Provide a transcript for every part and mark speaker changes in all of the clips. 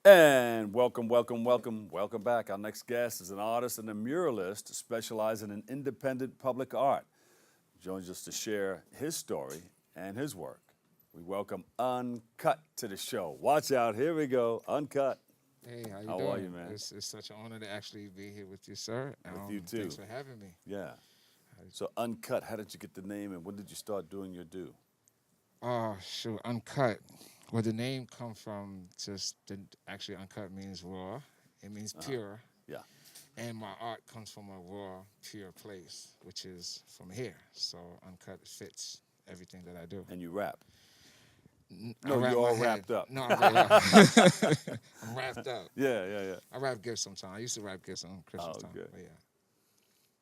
Speaker 1: And welcome back. Our next guest is an artist and a muralist specializing in independent public art. He joins us to share his story and his work. We welcome Uncut to the show. Watch out, here we go, Uncut.
Speaker 2: Hey, how you
Speaker 1: How
Speaker 2: doing?
Speaker 1: are you, man?
Speaker 2: It's such an honor to actually be here with you, sir.
Speaker 1: With you too.
Speaker 2: Thanks for having me.
Speaker 1: Yeah. So Uncut, how did you get the name and when did you start doing your do?
Speaker 2: Oh, shoot, uncut. Well, the name come from actually uncut means raw. It means pure.
Speaker 1: Yeah.
Speaker 2: And my art comes from a raw, pure place, which is from here. So uncut fits everything that I do.
Speaker 1: And you rap.
Speaker 2: I
Speaker 1: No,
Speaker 2: rap
Speaker 1: you're
Speaker 2: my
Speaker 1: all
Speaker 2: head.
Speaker 1: wrapped up.
Speaker 2: No, I'm wrapped up.
Speaker 1: Yeah.
Speaker 2: I rap gifts sometimes. I used to rap gifts on Christmas
Speaker 1: Oh,
Speaker 2: time.
Speaker 1: good.
Speaker 2: But yeah.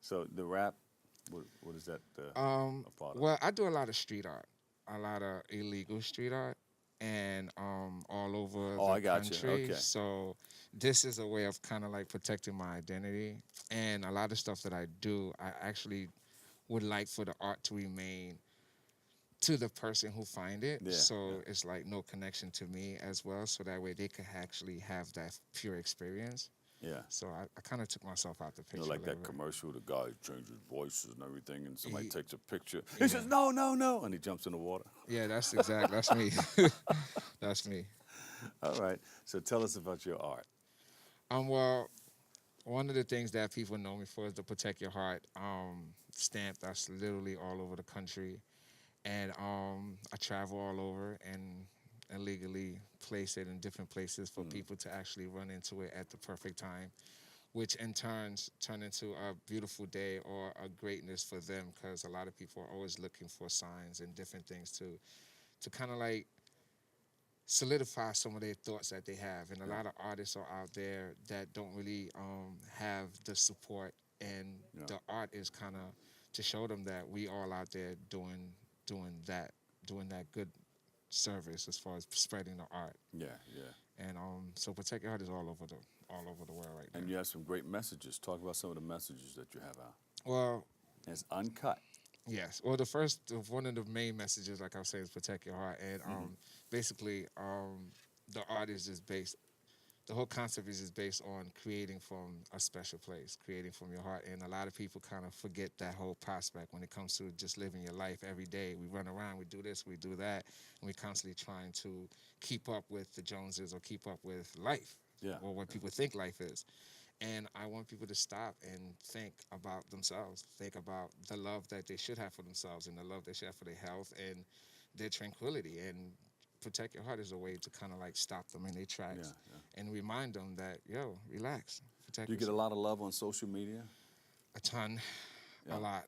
Speaker 1: So the rap, what is that a part of?
Speaker 2: Well, I do a lot of street art, a lot of illegal street art, and all over
Speaker 1: Oh,
Speaker 2: the
Speaker 1: I got you.
Speaker 2: country.
Speaker 1: Okay.
Speaker 2: So this is a way of kind of like protecting my identity, and a lot of stuff that I do, I actually would like for the art to remain to the person who find it.
Speaker 1: Yeah,
Speaker 2: So
Speaker 1: yeah.
Speaker 2: it's like no connection to me as well. So that way they could actually have that pure experience.
Speaker 1: Yeah.
Speaker 2: So I kind of took myself out the
Speaker 1: You
Speaker 2: picture.
Speaker 1: know, like
Speaker 2: a
Speaker 1: that
Speaker 2: little bit.
Speaker 1: commercial, the guy changes voices and everything, and somebody
Speaker 2: He-
Speaker 1: takes a picture. He
Speaker 2: yeah.
Speaker 1: says, no, and he jumps in the water.
Speaker 2: Yeah, that's me. That's me.
Speaker 1: All right. So tell us about your art.
Speaker 2: Well, one of the things that people know me for is the Protect Your Heart stamp that's literally all over the country. And I travel all over and illegally place it in different places for people to actually run into it at the perfect time, which in turn into a beautiful day or a greatness for them, because a lot of people are always looking for signs and different things to kind of like solidify some of their thoughts that they have. And a lot of artists are out there that don't really have the support, and
Speaker 1: Yeah.
Speaker 2: the art is kind of to show them that we all out there doing that good service as far as spreading the art.
Speaker 1: Yeah.
Speaker 2: And so Protect Your Heart is all over the world right now.
Speaker 1: And you have some great messages. Talk about some of the messages that you have out.
Speaker 2: Well,
Speaker 1: And it's uncut.
Speaker 2: yes. Well, one of the main messages, like I was saying, is protect your heart, and basically, the art is just based. The whole concept is just based on creating from a special place, creating from your heart, and a lot of people kind of forget that whole prospect when it comes to just living your life every day. We run around, we do this, we do that, and we're constantly trying to keep up with the Joneses or keep up with life,
Speaker 1: Yeah.
Speaker 2: or what people think life is. And I want people to stop and think about themselves, think about the love that they should have for themselves and the love they should have for their health and their tranquility. And Protect Your Heart is a way to kind of like stop them in their tracks and remind them that, yo, relax. Protect
Speaker 1: Do you get a
Speaker 2: yourself.
Speaker 1: lot of love on social media?
Speaker 2: A ton.
Speaker 1: Yeah.
Speaker 2: A lot.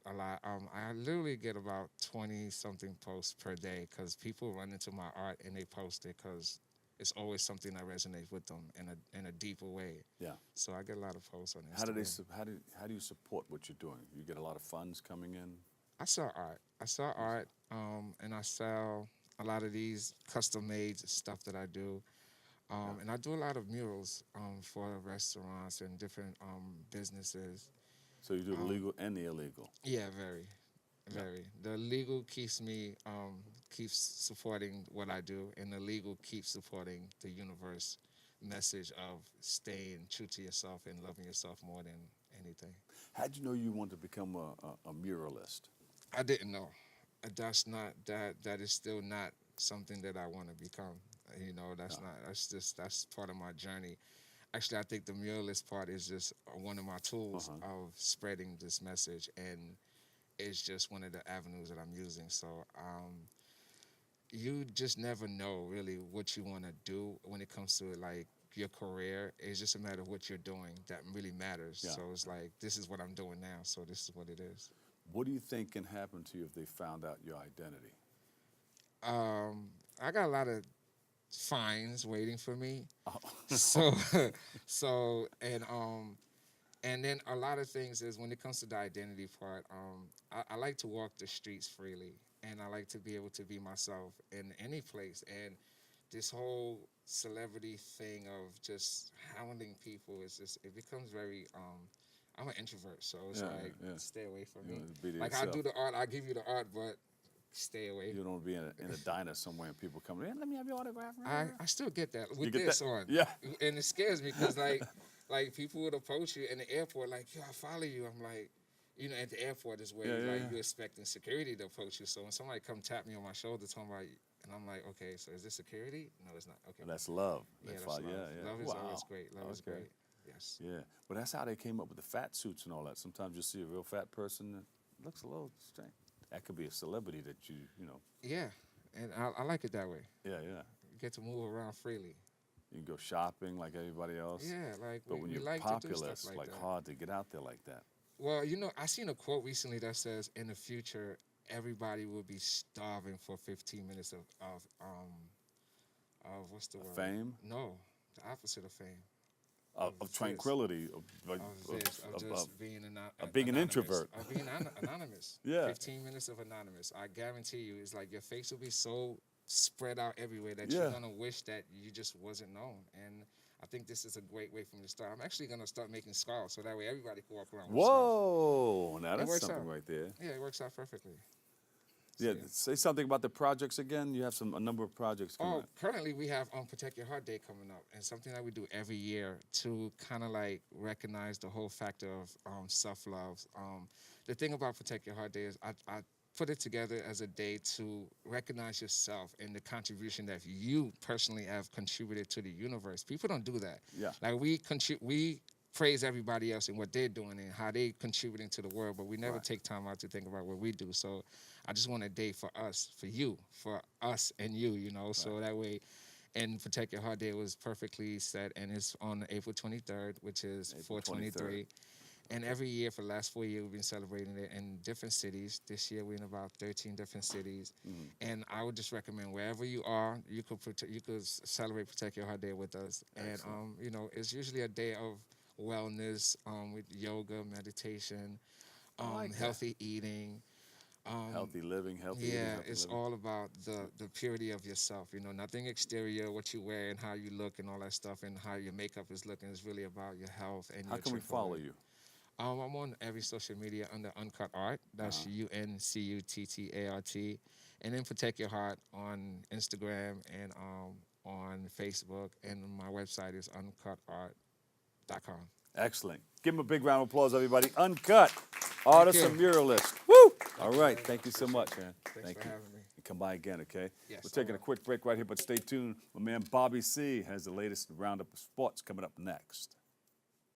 Speaker 2: I literally get about 20 something posts per day because people run into my art and they post it because it's always something that resonates with them in a deeper way.
Speaker 1: Yeah.
Speaker 2: So I get a lot of posts on Instagram.
Speaker 1: How do you support what you're doing? You get a lot of funds coming in?
Speaker 2: I sell art. And I sell a lot of these custom-made stuff that I do. And I do a lot of murals for restaurants and different businesses.
Speaker 1: So you do the legal and the illegal.
Speaker 2: Yeah, very. The legal keeps supporting what I do, and the legal keeps supporting the universe message of staying true to yourself and loving yourself more than anything.
Speaker 1: How'd you know you wanted to become a muralist?
Speaker 2: I didn't know. That is still not something that I want to become. That's part of my journey. Actually, I think the muralist part is just one of my tools of spreading this message, and it's just one of the avenues that I'm using. So you just never know really what you want to do when it comes to like your career. It's just a matter of what you're doing that really matters.
Speaker 1: Yeah.
Speaker 2: So it's like, this is what I'm doing now, so this is what it is.
Speaker 1: What do you think can happen to you if they found out your identity?
Speaker 2: I got a lot of fines waiting for me.
Speaker 1: Oh.
Speaker 2: So and then a lot of things is when it comes to the identity part, I like to walk the streets freely, and I like to be able to be myself in any place. And this whole celebrity thing of just hounding people it becomes very I'm an introvert, so it's stay away from me.
Speaker 1: Be to
Speaker 2: Like, I
Speaker 1: yourself.
Speaker 2: do the art, I give you the art, but stay away.
Speaker 1: You don't want to be in a diner somewhere and people come in, let me have your autograph.
Speaker 2: I still get that with
Speaker 1: get
Speaker 2: this
Speaker 1: that?
Speaker 2: on.
Speaker 1: Yeah.
Speaker 2: And it scares me because like people would approach you in the airport like, yo, I follow you. I'm like, you know, at the airport is where you're expecting security to approach you. So when somebody come tap me on my shoulder, talking about, and I'm like, okay, so is this security? No, it's not. Okay.
Speaker 1: That's love.
Speaker 2: That's
Speaker 1: love.
Speaker 2: love.
Speaker 1: Yeah.
Speaker 2: Love is
Speaker 1: Wow.
Speaker 2: always great. Love is great. Yes.
Speaker 1: Yeah, but that's how they came up with the fat suits and all that. Sometimes you see a real fat person that looks a little strange. That could be a celebrity that you know.
Speaker 2: Yeah, and I like it that way.
Speaker 1: Yeah.
Speaker 2: You get to move around freely.
Speaker 1: You can go shopping like everybody else.
Speaker 2: Yeah, like
Speaker 1: But when
Speaker 2: we
Speaker 1: you're
Speaker 2: like
Speaker 1: popular,
Speaker 2: to do
Speaker 1: it's
Speaker 2: stuff like that.
Speaker 1: hard to get out there like that.
Speaker 2: Well, you know, I seen a quote recently that says, in the future, everybody will be starving for 15 minutes of what's the word?
Speaker 1: Fame?
Speaker 2: No, the opposite of fame.
Speaker 1: Of tranquility,
Speaker 2: Just being
Speaker 1: being an
Speaker 2: anonymous,
Speaker 1: introvert.
Speaker 2: of being anonymous.
Speaker 1: Yeah.
Speaker 2: 15 minutes of anonymous. I guarantee you, it's like your face will be so spread out everywhere that you're gonna wish that you just wasn't known. And I think this is a great way for me to start. I'm actually gonna start making scarves so that way everybody can walk around with a scarf.
Speaker 1: Whoa! Now that's something right there.
Speaker 2: Yeah, it works out perfectly.
Speaker 1: Yeah, say something about the projects again. You have a number of projects coming up.
Speaker 2: Currently we have Protect Your Heart Day coming up, and something that we do every year to kind of like recognize the whole factor of self-love. The thing about Protect Your Heart Day is I put it together as a day to recognize yourself and the contribution that you personally have contributed to the universe. People don't do that.
Speaker 1: Yeah.
Speaker 2: Like we praise everybody else and what they're doing and how they contributing to the world, but we never take time out to think about what we do. So I just want a day for us, for you, for us and you know, so that way, and Protect Your Heart Day was perfectly set, and it's on April 23rd, which is 4/23. And every year for the last 4 years, we've been celebrating it in different cities. This year, we're in about 13 different cities. And I would just recommend wherever you are, you could celebrate Protect Your Heart Day with us.
Speaker 1: Excellent.
Speaker 2: And, you know, it's usually a day of wellness with yoga, meditation, healthy eating.
Speaker 1: Healthy living, healthy eating.
Speaker 2: Yeah,
Speaker 1: healthy
Speaker 2: it's
Speaker 1: living.
Speaker 2: all about the purity of yourself. You know, nothing exterior, what you wear and how you look and all that stuff and how your makeup is looking. It's really about your health and
Speaker 1: How
Speaker 2: your
Speaker 1: can we follow you?
Speaker 2: I'm on every social media under Uncut Art. That's UNCUTTART. And then Protect Your Heart on Instagram and on Facebook. And my website is uncutart.com.
Speaker 1: Excellent. Give him a big round of applause, everybody. Uncut, artist
Speaker 2: you.
Speaker 1: and muralist. Woo! All right, thank you so much, man.
Speaker 2: Thanks for having me.
Speaker 1: And come by again, okay?
Speaker 2: Yes,
Speaker 1: We're taking
Speaker 2: I
Speaker 1: a
Speaker 2: will.
Speaker 1: quick break right here, but stay tuned. My man Bobby C has the latest roundup of sports coming up next.